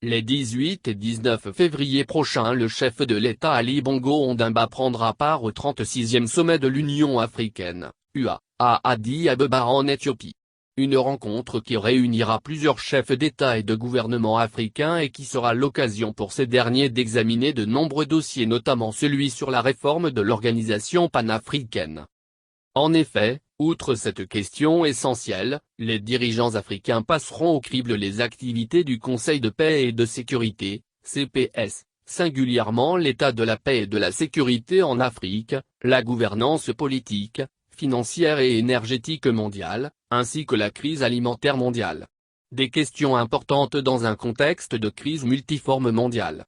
Les 18 et 19 février prochains, le chef de l'État Ali Bongo Ondimba prendra part au 36e sommet de l'Union africaine, UA, à Addis Abeba en Éthiopie. Une rencontre qui réunira plusieurs chefs d'État et de gouvernement africains et qui sera l'occasion pour ces derniers d'examiner de nombreux dossiers, notamment celui sur la réforme de l'organisation panafricaine. En effet, outre cette question essentielle, les dirigeants africains passeront au crible les activités du Conseil de paix et de sécurité, CPS, singulièrement l'état de la paix et de la sécurité en Afrique, la gouvernance politique, financière et énergétique mondiale, ainsi que la crise alimentaire mondiale. Des questions importantes dans un contexte de crise multiforme mondiale.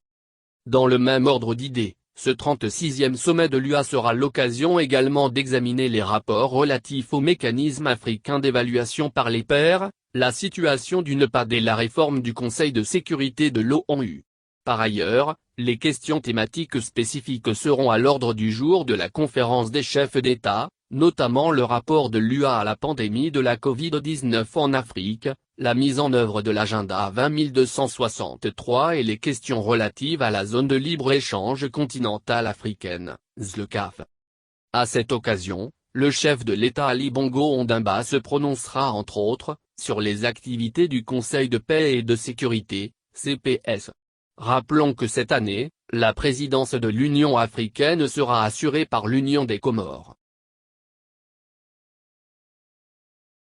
Dans le même ordre d'idées, ce 36e sommet de l'UA sera l'occasion également d'examiner les rapports relatifs au mécanisme africain d'évaluation par les pairs, la situation du NEPAD et la réforme du Conseil de sécurité de l'ONU. Par ailleurs, les questions thématiques spécifiques seront à l'ordre du jour de la conférence des chefs d'État, notamment le rapport de l'UA à la pandémie de la Covid-19 en Afrique, la mise en œuvre de l'agenda 20263 et les questions relatives à la zone de libre-échange continentale africaine, ZLECAf. À cette occasion, le chef de l'État Ali Bongo Ondimba se prononcera entre autres, sur les activités du Conseil de paix et de sécurité, CPS. Rappelons que cette année, la présidence de l'Union africaine sera assurée par l'Union des Comores.